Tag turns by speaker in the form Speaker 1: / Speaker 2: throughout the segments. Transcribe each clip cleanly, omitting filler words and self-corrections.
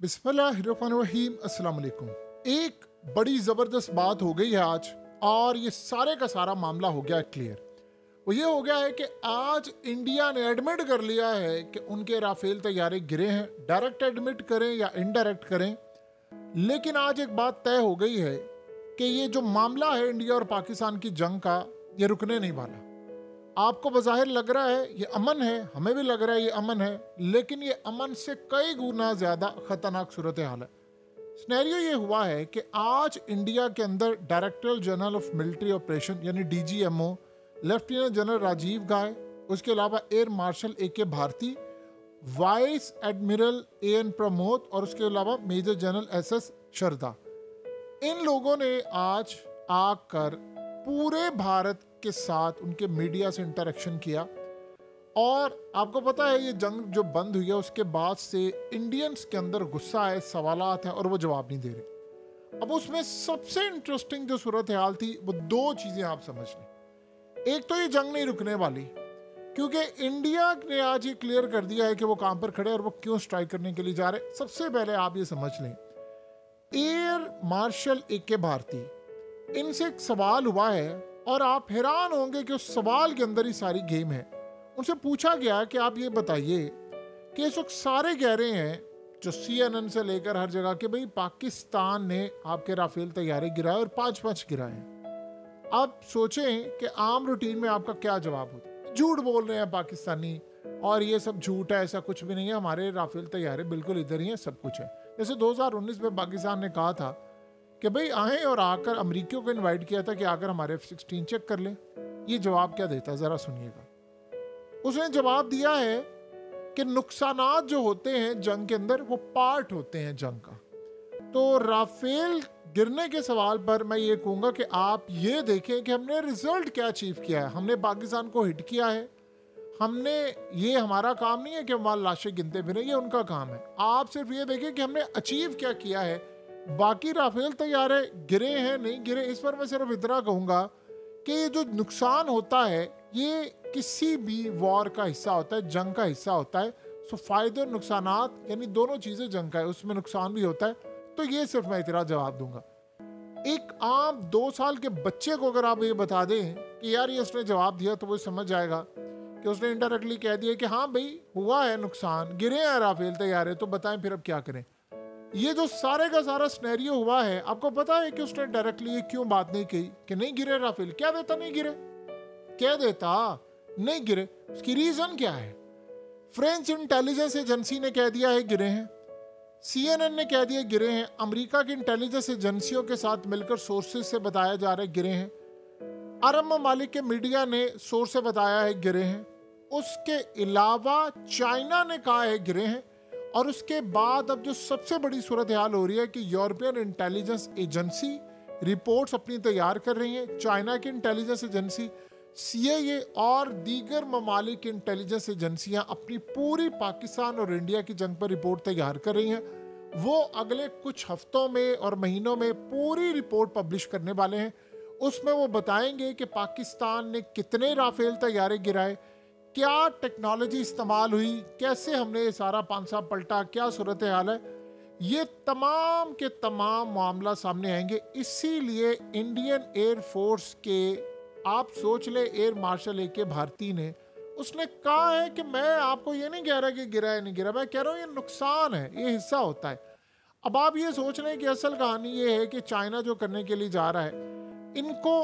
Speaker 1: बिस्मिल्लाहिर्रहमानिर्रहीम, अस्सलाम वालेकुम। एक बड़ी ज़बरदस्त बात हो गई है आज, और ये सारे का सारा मामला हो गया है क्लियर। वो ये हो गया है कि आज इंडिया ने एडमिट कर लिया है कि उनके राफेल तैयारे गिरे हैं। डायरेक्ट एडमिट करें या इनडायरेक्ट करें, लेकिन आज एक बात तय हो गई है कि ये जो मामला है इंडिया और पाकिस्तान की जंग का, ये रुकने नहीं वाला। आपको बज़ाहिर लग रहा है ये अमन है, हमें भी लग रहा है ये अमन है, लेकिन ये अमन से कई गुना ज़्यादा ख़तरनाक सूरत हाल है। सिनेरियो ये हुआ है कि आज इंडिया के अंदर director general of military operation यानी DGMO lieutenant general Rajiv Ghai, उसके अलावा air marshal AK Bharti, vice admiral AN Pramod और उसके अलावा मेजर जनरल SS शरदा, इन लोगों ने आज आकर पूरे भारत के साथ उनके मीडिया से इंटरेक्शन किया। और आपको पता है ये जंग जो बंद हुई है उसके बाद से इंडियंस के अंदर गुस्सा है, सवालात हैं और वो जवाब नहीं दे रहे। अब उसमें सबसे इंटरेस्टिंग जो सूरत हाल थी वो दो चीज़ें आप समझ लें। एक तो ये जंग नहीं रुकने वाली, क्योंकि इंडिया ने आज ये क्लियर कर दिया है कि वो कहाँ पर खड़े और वो क्यों स्ट्राइक करने के लिए जा रहे। सबसे पहले आप ये समझ लें, एयर मार्शल AK भारती, इनसे एक सवाल हुआ है और आप हैरान होंगे कि उस सवाल के अंदर ही सारी गेम है। उनसे पूछा गया कि आप ये बताइए कि इस वक्त सारे कह रहे हैं, जो CNN से लेकर हर जगह, कि भाई पाकिस्तान ने आपके राफेल तैयारे गिराए और 5-5 गिराए हैं। आप सोचें कि आम रूटीन में आपका क्या जवाब होता। झूठ बोल रहे हैं पाकिस्तानी और ये सब झूठ है, ऐसा कुछ भी नहीं है, हमारे राफेल तैयारे बिल्कुल इधर ही हैं, सब कुछ है। जैसे 2019 में पाकिस्तान ने कहा था कि भाई आए और आकर अमरीकियों को इनवाइट किया था कि आकर हमारे F-16 चेक कर लें। ये जवाब क्या देता है ज़रा सुनिएगा। उसने जवाब दिया है कि नुकसानात जो होते हैं जंग के अंदर वो पार्ट होते हैं जंग का। तो राफेल गिरने के सवाल पर मैं ये कहूँगा कि आप ये देखें कि हमने रिजल्ट क्या अचीव किया है। हमने पाकिस्तान को हिट किया है, हमने, ये हमारा काम नहीं है कि हमारी लाशें गिनते फिरें, ये उनका काम है। आप सिर्फ ये देखें कि हमने अचीव क्या किया है। बाकी राफेल तैयारे गिरे हैं नहीं गिरे, इस पर मैं सिर्फ इतना कहूँगा कि ये जो नुकसान होता है ये किसी भी वॉर का हिस्सा होता है, जंग का हिस्सा होता है। सो फ़ायदे और नुकसानात यानी दोनों चीज़ें जंग का है, उसमें नुकसान भी होता है। तो ये सिर्फ मैं इतना जवाब दूंगा। एक आम 2 साल के बच्चे को अगर आप ये बता दें कि यार ये उसने जवाब दिया, तो वो समझ जाएगा कि उसने इनडायरेक्टली कह दिया कि हाँ भाई हुआ है नुकसान, गिरे हैं राफेल तैयारे, तो बताएं फिर अब क्या करें। ये जो सारे का सारा सिनेरियो हुआ है, आपको पता है कि उसने डायरेक्टली ये क्यों बात नहीं कही कि नहीं गिरे राफेल। क्या देता नहीं गिरे, क्या देता नहीं गिरे, उसकी रीजन क्या है। फ्रेंच इंटेलिजेंस एजेंसी ने कह दिया है गिरे हैं, CNN ने कह दिया गिरे हैं, अमेरिका की इंटेलिजेंस एजेंसियों के साथ मिलकर सोर्सेज से बताया जा रहा है गिरे हैं, अरब ममालिक के मीडिया ने सोर्स से बताया है गिरे हैं, उसके अलावा चाइना ने कहा है गिरे हैं। और उसके बाद अब जो सबसे बड़ी सूरत हाल हो रही है कि यूरोपियन इंटेलिजेंस एजेंसी रिपोर्ट्स अपनी तैयार कर रही हैं, चाइना की इंटेलिजेंस एजेंसी, CIA और दीगर ममालिक की इंटेलिजेंस एजेंसियां अपनी पूरी पाकिस्तान और इंडिया की जंग पर रिपोर्ट तैयार कर रही हैं। वो अगले कुछ हफ्तों में और महीनों में पूरी रिपोर्ट पब्लिश करने वाले हैं। उसमें वो बताएंगे कि पाकिस्तान ने कितने राफेल तैयारे गिराए, क्या टेक्नोलॉजी इस्तेमाल हुई, कैसे हमने ये सारा पांसा पलटा, क्या सूरत हाल है। ये तमाम के तमाम मामला सामने आएंगे। इसीलिए इंडियन एयर फोर्स के, आप सोच ले, एयर मार्शल AK भारती ने, उसने कहा है कि मैं आपको ये नहीं कह रहा कि गिरा है नहीं गिरा, मैं कह रहा हूँ ये नुकसान है, ये हिस्सा होता है। अब आप ये सोच रहे हैं कि असल कहानी ये है कि चाइना जो करने के लिए जा रहा है, इनको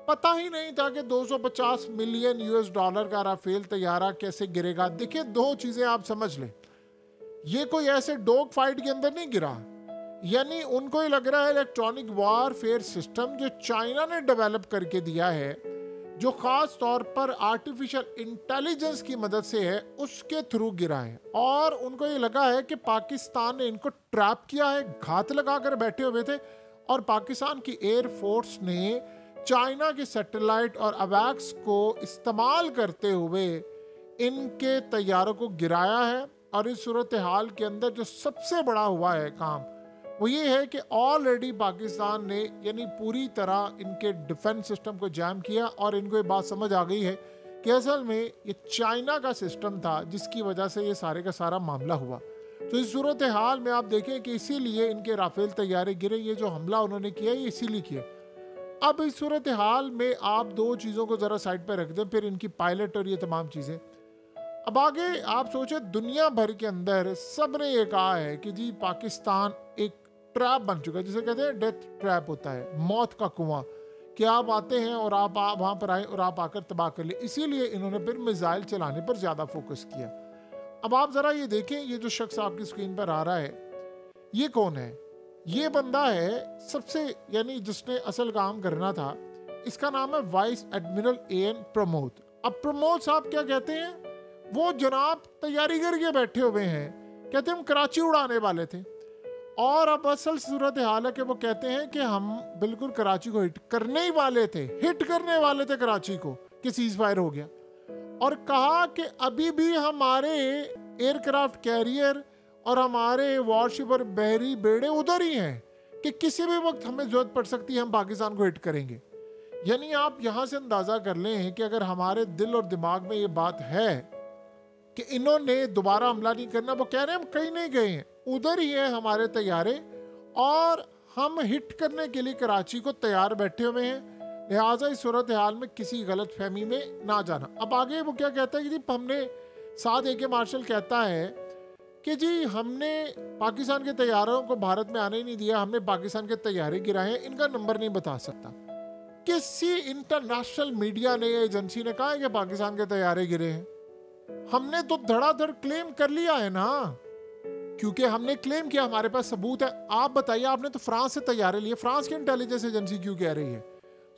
Speaker 1: पता ही नहीं था कि 250 मिलियन US$ का राफेल तैयारा कैसे गिरेगा। देखिए, दो चीज़ें आप समझ लें, ये कोई ऐसे डॉग फाइट के अंदर नहीं गिरा, यानी उनको ही लग रहा है इलेक्ट्रॉनिक वॉरफेयर सिस्टम जो चाइना ने डेवलप करके दिया है, जो ख़ास तौर पर आर्टिफिशियल इंटेलिजेंस की मदद से है, उसके थ्रू गिरा है। और उनको ये लगा है कि पाकिस्तान ने इनको ट्रैप किया है, घात लगा कर बैठे हुए थे, और पाकिस्तान की एयरफोर्स ने चाइना के सैटेलाइट और अवैक्स को इस्तेमाल करते हुए इनके तैयारों को गिराया है। और इस सूरत हाल के अंदर जो सबसे बड़ा हुआ है काम, वो ये है कि ऑलरेडी पाकिस्तान ने यानी पूरी तरह इनके डिफेंस सिस्टम को जैम किया, और इनको ये बात समझ आ गई है कि असल में ये चाइना का सिस्टम था जिसकी वजह से ये सारे का सारा मामला हुआ। तो इस सूरत हाल में आप देखें कि इसीलिए इनके राफेल तैयारे गिरे, ये जो हमला उन्होंने किया ये इसीलिए किया। अब इस सूरत हाल में आप दो चीज़ों को ज़रा साइड पर रख दें, फिर इनकी पायलट और ये तमाम चीज़ें। अब आगे आप सोचें, दुनिया भर के अंदर सब ने ये कहा है कि जी पाकिस्तान एक ट्रैप बन चुका है, जिसे कहते हैं डेथ ट्रैप होता है, मौत का कुआं, कि आप आते हैं और आप वहाँ पर आए और आप आकर तबाह कर ले। इसीलिए इन्होंने फिर मिसाइल चलाने पर ज़्यादा फोकस किया। अब आप ज़रा ये देखें, ये जो शख्स आपकी स्क्रीन पर आ रहा है ये कौन है? ये बंदा है सबसे, यानी जिसने असल काम करना था। इसका नाम है वाइस एडमिरल एएन प्रमोद। अब प्रमोद साहब क्या कहते हैं, वो जनाब तैयारी करके बैठे हुए हैं, कहते हैं हम कराची उड़ाने वाले थे। और अब असल सूरत हाल है कि वो कहते हैं कि हम बिल्कुल कराची को हिट करने ही वाले थे, हिट करने वाले थे कराची को, कि सीज फायर हो गया। और कहा कि अभी भी हमारे एयरक्राफ्ट कैरियर और हमारे वॉरशिप और बहरी बेड़े उधर ही हैं कि किसी भी वक्त हमें जरूरत पड़ सकती है, हम पाकिस्तान को हिट करेंगे। यानी आप यहाँ से अंदाज़ा कर लें कि अगर हमारे दिल और दिमाग में ये बात है कि इन्होंने दोबारा हमला नहीं करना, वो कह रहे हैं हम कहीं नहीं गए हैं, उधर ही है हमारे तैयारे और हम हिट करने के लिए कराची को तैयार बैठे हुए हैं। लिहाजा इस सूरत हाल में किसी गलत फहमी में ना जाना। अब आगे वो क्या कहता है कि जी हमने, साथ AK मार्शल कहता है कि जी हमने पाकिस्तान के तैयारों को भारत में आने ही नहीं दिया, हमने पाकिस्तान के तैयारे गिराए हैं, इनका नंबर नहीं बता सकता। किसी इंटरनेशनल मीडिया ने, एजेंसी ने कहा है कि पाकिस्तान के तैयारे गिरे हैं? हमने तो धड़ाधड़ क्लेम कर लिया है ना, क्योंकि हमने क्लेम किया, हमारे पास सबूत है। आप बताइए, आपने तो फ्रांस से तैयारे लिए, फ्रांस की इंटेलिजेंस एजेंसी क्यों कह रही है?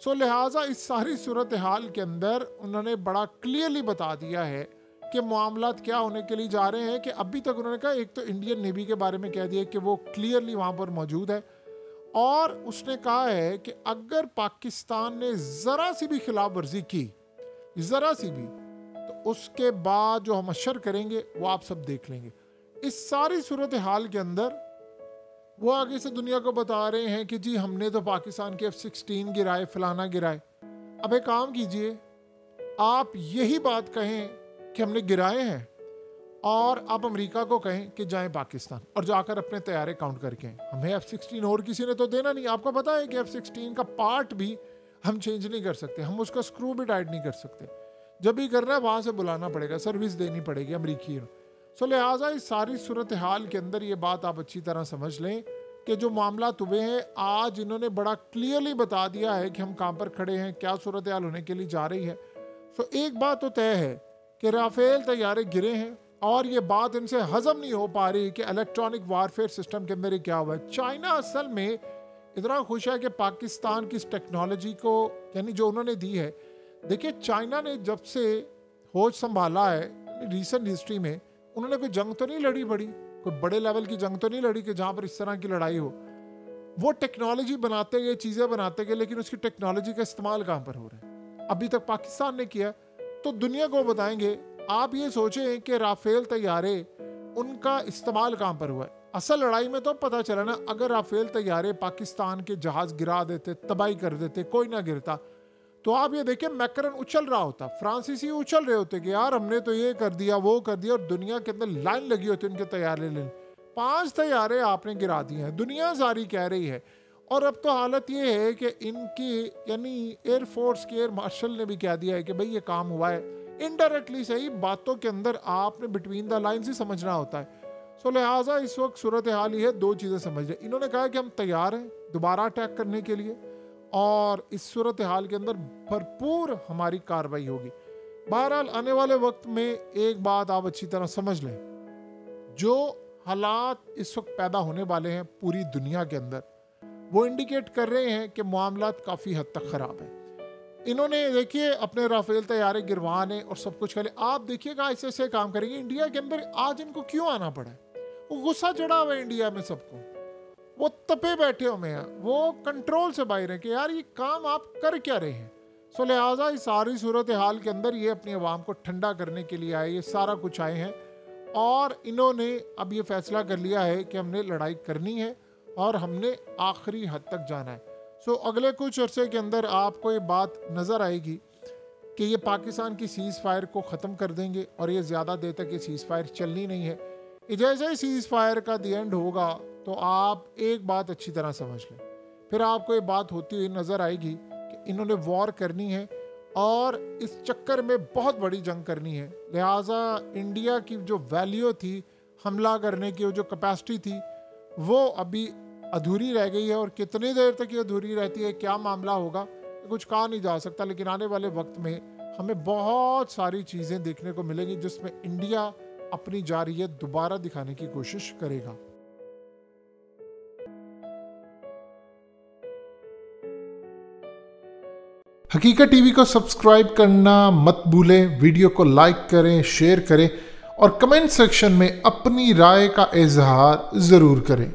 Speaker 1: सो लिहाजा इस सारी सूरत हाल के अंदर उन्होंने बड़ा क्लियरली बता दिया है कि मामलात क्या होने के लिए जा रहे हैं। कि अभी तक उन्होंने कहा, एक तो इंडियन नेवी के बारे में कह दिया कि वो क्लियरली वहाँ पर मौजूद है, और उसने कहा है कि अगर पाकिस्तान ने ज़रा सी भी खिलाफ वर्जी की, ज़रा सी भी, तो उसके बाद जो हम अशर करेंगे वो आप सब देख लेंगे। इस सारी सूरत हाल के अंदर वो आगे से दुनिया को बता रहे हैं कि जी हमने तो पाकिस्तान के F-16 गिराए, फलाना गिराए। अब एक काम कीजिए, आप यही बात कहें कि हमने गिराए हैं, और आप अमेरिका को कहें कि जाएं पाकिस्तान और जाकर अपने तैयारे काउंट करके आएं। हमें F-16 और किसी ने तो देना नहीं। आपको पता है कि F-16 का पार्ट भी हम चेंज नहीं कर सकते, हम उसका स्क्रू भी टाइट नहीं कर सकते। जब भी करना है वहाँ से बुलाना पड़ेगा, सर्विस देनी पड़ेगी अमरीकी। सो लिहाजा इस सारी सूरत हाल के अंदर ये बात आप अच्छी तरह समझ लें कि जो मामला हुए हैं, आज इन्होंने बड़ा क्लियरली बता दिया है कि हम कहाँ पर खड़े हैं, क्या सूरत हाल होने के लिए जा रही है। सो एक बात तो तय है कि राफेल तैयारे गिरे हैं, और ये बात इनसे हजम नहीं हो पा रही कि इलेक्ट्रॉनिक वारफेयर सिस्टम के अंदर ये क्या हुआ है। चाइना असल में इतना खुश है कि पाकिस्तान की इस टेक्नोलॉजी को, यानी जो उन्होंने दी है। देखिए, चाइना ने जब से होश संभाला है रिसेंट हिस्ट्री में, उन्होंने कोई जंग तो नहीं लड़ी बड़ी, कोई बड़े लेवल की जंग तो नहीं लड़ी कि जहाँ पर इस तरह की लड़ाई हो। वो टेक्नोलॉजी बनाते गए, चीज़ें बनाते गए, लेकिन उसकी टेक्नोलॉजी का इस्तेमाल कहाँ पर हो रहा है? अभी तक पाकिस्तान ने किया। तो दुनिया को बताएंगे। आप ये सोचें कि राफेल तैयारे, उनका इस्तेमाल कहाँ पर हुआ है? असल लड़ाई में तो पता चला ना, अगर राफेल तैयारे पाकिस्तान के जहाज गिरा देते, तबाही कर देते, कोई ना गिरता, तो आप ये देखें मैकरन उछल रहा होता, फ्रांसीसी उछल रहे होते कि यार हमने तो ये कर दिया, वो कर दिया, और दुनिया के अंदर लाइन लगी होती उनके तैयारे लेने। 5 तैयारे आपने गिरा दिए हैं, दुनिया सारी कह रही है। और अब तो हालत ये है कि इनकी, यानी एयरफोर्स के एयर मार्शल ने भी कह दिया है कि भाई ये काम हुआ है। इनडायरेक्टली सही, बातों के अंदर आपने बिटवीन द लाइन्स ही समझना होता है। सो लिहाजा इस वक्त सूरत हाल ये है, 2 चीज़ें समझ लें। इन्होंने कहा कि हम तैयार हैं दोबारा अटैक करने के लिए, और इस सूरत हाल के अंदर भरपूर हमारी कार्रवाई होगी। बहरहाल आने वाले वक्त में एक बात आप अच्छी तरह समझ लें, जो हालात इस वक्त पैदा होने वाले हैं पूरी दुनिया के अंदर, वो इंडिकेट कर रहे हैं कि मामलात काफ़ी हद तक ख़राब है। इन्होंने देखिए अपने राफेल तैयारे गिरवाने और सब कुछ करे। आप देखिएगा ऐसे ऐसे काम करेंगे। इंडिया के अंदर आज इनको क्यों आना पड़ा है? वो गुस्सा चढ़ा हुआ है इंडिया में सबको, वो तपे बैठे हुए हैं, वो कंट्रोल से बाहर है कि यार ये काम आप कर क्या रहे हैं। सो लिहाजा इस सारी सूरत हाल के अंदर ये अपनी आवाम को ठंडा करने के लिए आए, ये सारा कुछ आए हैं, और इन्होंने अब ये फैसला कर लिया है कि हमने लड़ाई करनी है और हमने आखिरी हद तक जाना है। सो अगले कुछ अरसे के अंदर आपको ये बात नज़र आएगी कि ये पाकिस्तान की सीज़ फायर को ख़त्म कर देंगे, और ये ज़्यादा देर तक ये सीज़ फायर चलनी नहीं है। जैसे ही सीज फायर का दी एंड होगा तो आप एक बात अच्छी तरह समझ लें, फिर आपको ये बात होती हुई नजर आएगी कि इन्होंने वॉर करनी है और इस चक्कर में बहुत बड़ी जंग करनी है। लिहाजा इंडिया की जो वैल्यू थी हमला करने की, जो कैपेसिटी थी, वो अभी अधूरी रह गई है। और कितनी देर तक ये अधूरी रहती है, क्या मामला होगा, कुछ कहा नहीं जा सकता। लेकिन आने वाले वक्त में हमें बहुत सारी चीज़ें देखने को मिलेंगी जिसमें इंडिया अपनी जारियत दोबारा दिखाने की कोशिश करेगा। हकीकत टीवी को सब्सक्राइब करना मत भूलें, वीडियो को लाइक करें, शेयर करें और कमेंट सेक्शन में अपनी राय का इजहार ज़रूर करें।